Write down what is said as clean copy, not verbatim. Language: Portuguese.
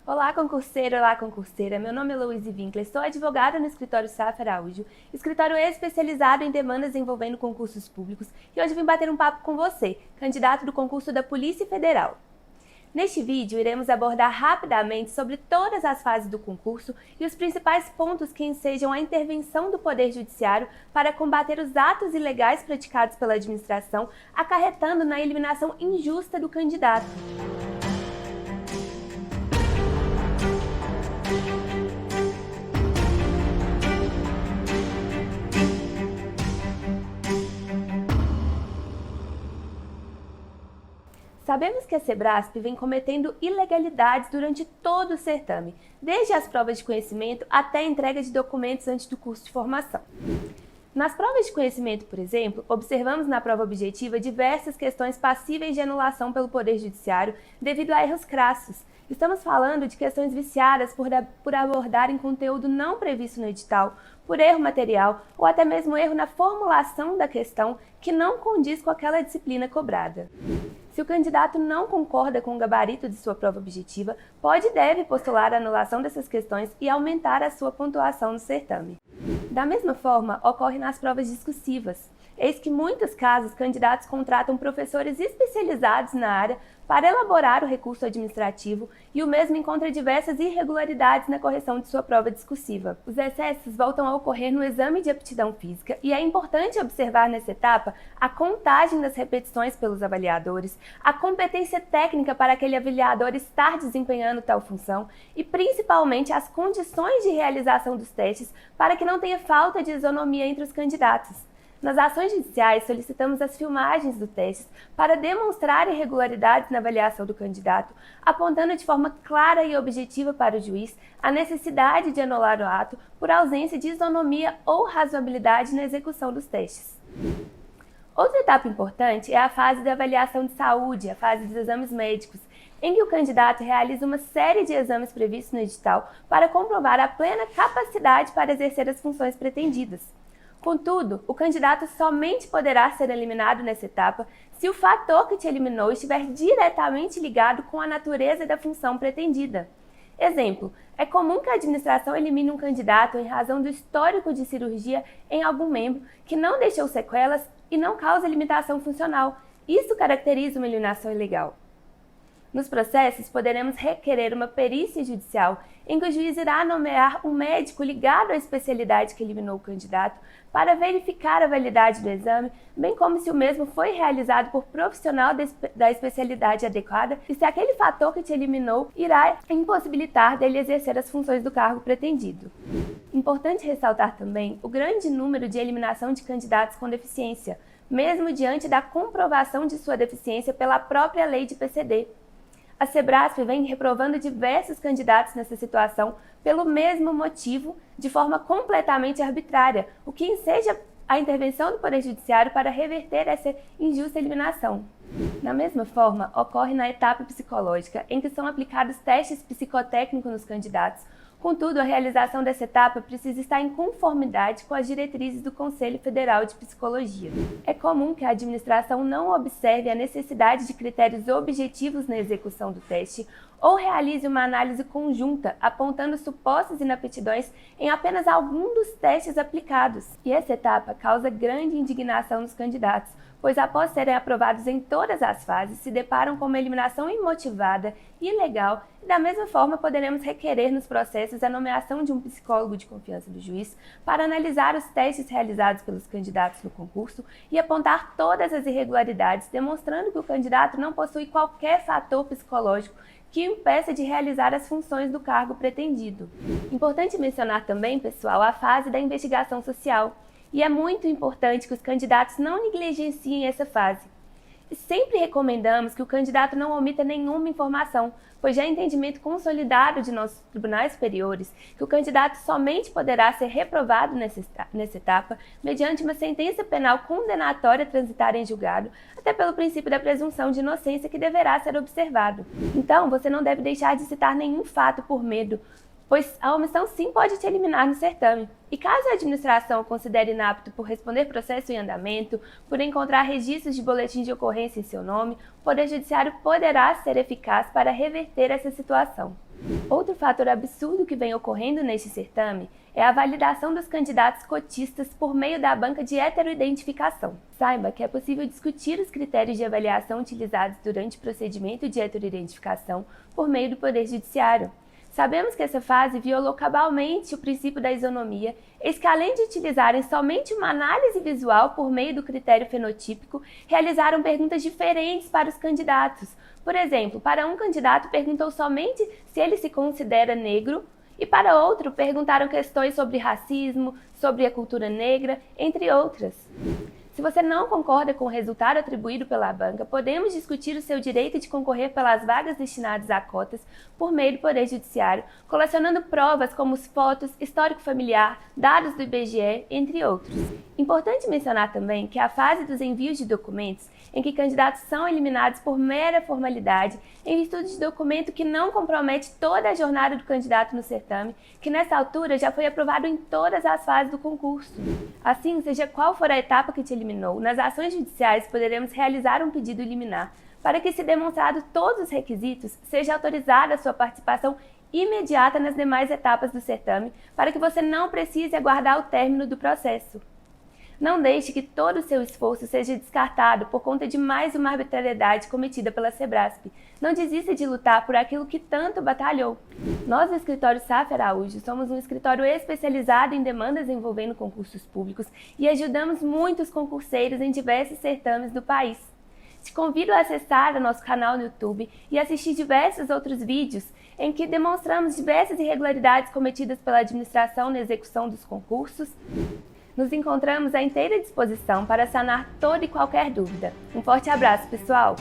Olá, concurseiro, olá, concurseira. Meu nome é Louise Winkler, sou advogada no escritório Safra Araújo, escritório especializado em demandas envolvendo concursos públicos, e hoje vim bater um papo com você, candidato do concurso da Polícia Federal. Neste vídeo, iremos abordar rapidamente sobre todas as fases do concurso e os principais pontos que ensejam a intervenção do Poder Judiciário para combater os atos ilegais praticados pela administração, acarretando na eliminação injusta do candidato. Sabemos que a Sebrasp vem cometendo ilegalidades durante todo o certame, desde as provas de conhecimento até a entrega de documentos antes do curso de formação. Nas provas de conhecimento, por exemplo, observamos na prova objetiva diversas questões passíveis de anulação pelo Poder Judiciário devido a erros crassos. Estamos falando de questões viciadas por abordarem conteúdo não previsto no edital, por erro material ou até mesmo erro na formulação da questão que não condiz com aquela disciplina cobrada. Se o candidato não concorda com o gabarito de sua prova objetiva, pode e deve postular a anulação dessas questões e aumentar a sua pontuação no certame. Da mesma forma, ocorre nas provas discursivas. Eis que, em muitos casos, candidatos contratam professores especializados na área para elaborar o recurso administrativo e o mesmo encontra diversas irregularidades na correção de sua prova discursiva. Os excessos voltam a ocorrer no exame de aptidão física e é importante observar nessa etapa a contagem das repetições pelos avaliadores, a competência técnica para aquele avaliador estar desempenhando tal função e, principalmente, as condições de realização dos testes para que não tenha falta de isonomia entre os candidatos. Nas ações judiciais, solicitamos as filmagens do teste para demonstrar irregularidades na avaliação do candidato, apontando de forma clara e objetiva para o juiz a necessidade de anular o ato por ausência de isonomia ou razoabilidade na execução dos testes. Outra etapa importante é a fase da avaliação de saúde, a fase dos exames médicos, em que o candidato realiza uma série de exames previstos no edital para comprovar a plena capacidade para exercer as funções pretendidas. Contudo, o candidato somente poderá ser eliminado nessa etapa se o fator que te eliminou estiver diretamente ligado com a natureza da função pretendida. Exemplo, é comum que a administração elimine um candidato em razão do histórico de cirurgia em algum membro que não deixou sequelas e não causa limitação funcional. Isso caracteriza uma eliminação ilegal. Nos processos, poderemos requerer uma perícia judicial em que o juiz irá nomear um médico ligado à especialidade que eliminou o candidato para verificar a validade do exame, bem como se o mesmo foi realizado por profissional da especialidade adequada e se aquele fator que te eliminou irá impossibilitar dele exercer as funções do cargo pretendido. Importante ressaltar também o grande número de eliminação de candidatos com deficiência, mesmo diante da comprovação de sua deficiência pela própria lei de PCD. A Sebrasp vem reprovando diversos candidatos nessa situação pelo mesmo motivo, de forma completamente arbitrária, o que enseja a intervenção do Poder Judiciário para reverter essa injusta eliminação. Da mesma forma, ocorre na etapa psicológica, em que são aplicados testes psicotécnicos nos candidatos. Contudo, a realização dessa etapa precisa estar em conformidade com as diretrizes do Conselho Federal de Psicologia. É comum que a administração não observe a necessidade de critérios objetivos na execução do teste ou realize uma análise conjunta, apontando supostas inaptidões em apenas algum dos testes aplicados. E essa etapa causa grande indignação nos candidatos, pois após serem aprovados em todas as fases, se deparam com uma eliminação imotivada, ilegal, e da mesma forma poderemos requerer nos processos a nomeação de um psicólogo de confiança do juiz para analisar os testes realizados pelos candidatos no concurso e apontar todas as irregularidades, demonstrando que o candidato não possui qualquer fator psicológico que o impeça de realizar as funções do cargo pretendido. Importante mencionar também, pessoal, a fase da investigação social. E é muito importante que os candidatos não negligenciem essa fase. E sempre recomendamos que o candidato não omita nenhuma informação, pois já é entendimento consolidado de nossos tribunais superiores que o candidato somente poderá ser reprovado nessa etapa mediante uma sentença penal condenatória transitada em julgado, até pelo princípio da presunção de inocência que deverá ser observado. Então, você não deve deixar de citar nenhum fato por medo pois a omissão sim pode te eliminar no certame. E caso a administração o considere inapto por responder processo em andamento, por encontrar registros de boletim de ocorrência em seu nome, o Poder Judiciário poderá ser eficaz para reverter essa situação. Outro fator absurdo que vem ocorrendo neste certame é a validação dos candidatos cotistas por meio da banca de heteroidentificação. Saiba que é possível discutir os critérios de avaliação utilizados durante o procedimento de heteroidentificação por meio do Poder Judiciário. Sabemos que essa fase violou cabalmente o princípio da isonomia, eis que além de utilizarem somente uma análise visual por meio do critério fenotípico, realizaram perguntas diferentes para os candidatos. Por exemplo, para um candidato perguntou somente se ele se considera negro, e para outro perguntaram questões sobre racismo, sobre a cultura negra, entre outras. Se você não concorda com o resultado atribuído pela banca, podemos discutir o seu direito de concorrer pelas vagas destinadas a cotas por meio do Poder Judiciário, colecionando provas como fotos, histórico familiar, dados do IBGE, entre outros. Importante mencionar também que a fase dos envios de documentos, em que candidatos são eliminados por mera formalidade, em virtude de documento que não compromete toda a jornada do candidato no certame, que nessa altura já foi aprovado em todas as fases do concurso. Assim, seja qual for a etapa que te eliminou, nas ações judiciais poderemos realizar um pedido liminar para que, se demonstrado todos os requisitos, seja autorizada a sua participação imediata nas demais etapas do certame, para que você não precise aguardar o término do processo. Não deixe que todo o seu esforço seja descartado por conta de mais uma arbitrariedade cometida pela Sebrasp. Não desista de lutar por aquilo que tanto batalhou. Nós, do Escritório Saf Araújo, somos um escritório especializado em demandas envolvendo concursos públicos e ajudamos muitos concurseiros em diversos certames do país. Te convido a acessar o nosso canal no YouTube e assistir diversos outros vídeos em que demonstramos diversas irregularidades cometidas pela administração na execução dos concursos. Nos encontramos à inteira disposição para sanar toda e qualquer dúvida. Um forte abraço, pessoal!